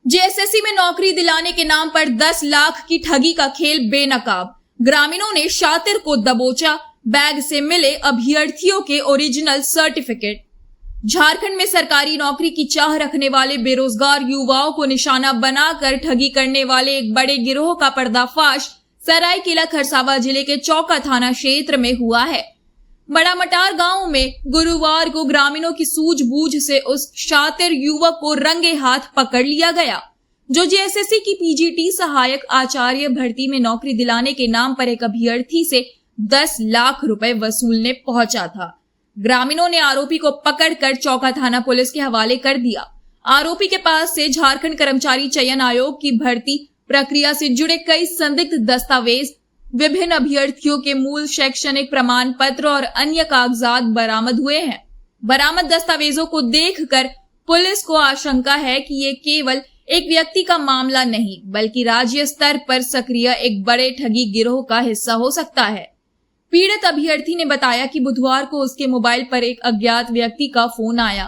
JSSC में नौकरी दिलाने के नाम पर 10 लाख की ठगी का खेल बेनकाब। ग्रामीणों ने शातिर को दबोचा, बैग से मिले अभ्यर्थियों के ओरिजिनल सर्टिफिकेट। झारखंड में सरकारी नौकरी की चाह रखने वाले बेरोजगार युवाओं को निशाना बनाकर ठगी करने वाले एक बड़े गिरोह का पर्दाफाश सरायकेला खरसावां जिले के चौका थाना क्षेत्र में हुआ है। बड़ा मटार गांव में गुरुवार को ग्रामीणों की सूझबूझ से उस शातिर युवक को रंगे हाथ पकड़ लिया गया, जो जेएसएससी की पीजीटी सहायक आचार्य भर्ती में नौकरी दिलाने के नाम पर एक अभ्यर्थी से 10 लाख रुपए वसूलने पहुंचा था। ग्रामीणों ने आरोपी को पकड़कर चौका थाना पुलिस के हवाले कर दिया। आरोपी के पास से झारखंड कर्मचारी चयन आयोग की भर्ती प्रक्रिया से जुड़े कई संदिग्ध दस्तावेज, विभिन्न अभ्यर्थियों के मूल शैक्षणिक प्रमाण पत्र और अन्य कागजात बरामद हुए हैं। बरामद दस्तावेजों को देखकर पुलिस को आशंका है कि ये केवल एक व्यक्ति का मामला नहीं, बल्कि राज्य स्तर पर सक्रिय एक बड़े ठगी गिरोह का हिस्सा हो सकता है। पीड़ित अभ्यर्थी ने बताया कि बुधवार को उसके मोबाइल पर एक अज्ञात व्यक्ति का फोन आया।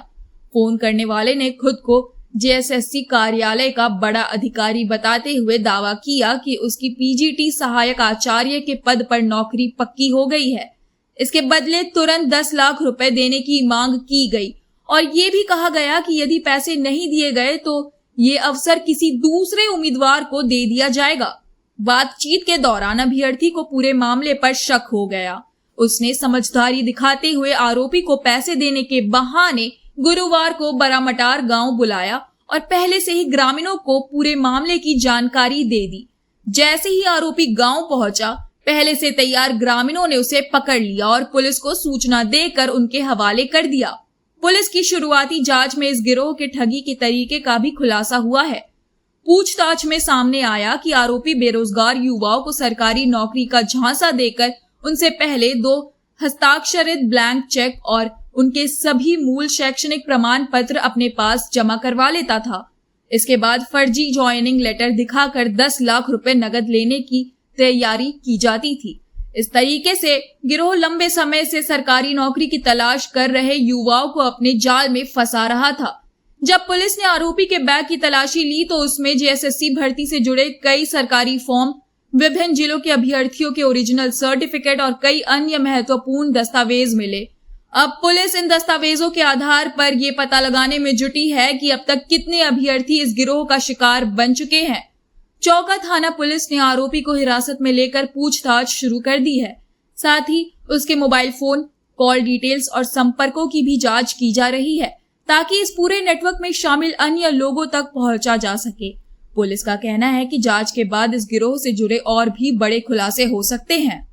फोन करने वाले ने खुद को जेएसएससी कार्यालय का बड़ा अधिकारी बताते हुए दावा किया कि उसकी पीजीटी सहायक आचार्य के पद पर नौकरी पक्की हो गई है। इसके बदले तुरंत 10 लाख रुपए देने की मांग की गई और ये भी कहा गया कि यदि पैसे नहीं दिए गए तो ये अवसर किसी दूसरे उम्मीदवार को दे दिया जाएगा। बातचीत के दौरान अभ्यर्थी को पूरे मामले पर शक हो गया। उसने समझदारी दिखाते हुए आरोपी को पैसे देने के बहाने गुरुवार को बड़ा मटार गांव बुलाया और पहले से ही ग्रामीणों को पूरे मामले की जानकारी दे दी। जैसे ही आरोपी गांव पहुंचा, पहले से तैयार ग्रामीणों ने उसे पकड़ लिया और पुलिस को सूचना देकर उनके हवाले कर दिया। पुलिस की शुरुआती जांच में इस गिरोह के ठगी के तरीके का भी खुलासा हुआ है। पूछताछ में सामने आया कि आरोपी बेरोजगार युवाओं को सरकारी नौकरी का झांसा देकर उनसे पहले 2 हस्ताक्षरित ब्लैंक चेक और उनके सभी मूल शैक्षणिक प्रमाण पत्र अपने पास जमा करवा लेता था। इसके बाद फर्जी ज्वाइनिंग लेटर दिखाकर 10 लाख रुपए नकद लेने की तैयारी की जाती थी। इस तरीके से गिरोह लंबे समय से सरकारी नौकरी की तलाश कर रहे युवाओं को अपने जाल में फंसा रहा था। जब पुलिस ने आरोपी के बैग की तलाशी ली तो उसमें जेएसएससी भर्ती से जुड़े कई सरकारी फॉर्म, विभिन्न जिलों के अभ्यर्थियों के ओरिजिनल सर्टिफिकेट और कई अन्य महत्वपूर्ण दस्तावेज मिले। अब पुलिस इन दस्तावेजों के आधार पर ये पता लगाने में जुटी है कि अब तक कितने अभ्यर्थी इस गिरोह का शिकार बन चुके हैं। चौका थाना पुलिस ने आरोपी को हिरासत में लेकर पूछताछ शुरू कर दी है। साथ ही उसके मोबाइल फोन, कॉल डिटेल्स और संपर्कों की भी जांच की जा रही है, ताकि इस पूरे नेटवर्क में शामिल अन्य लोगों तक पहुंचा जा सके। पुलिस का कहना है कि जांच के बाद इस गिरोह से जुड़े और भी बड़े खुलासे हो सकते हैं।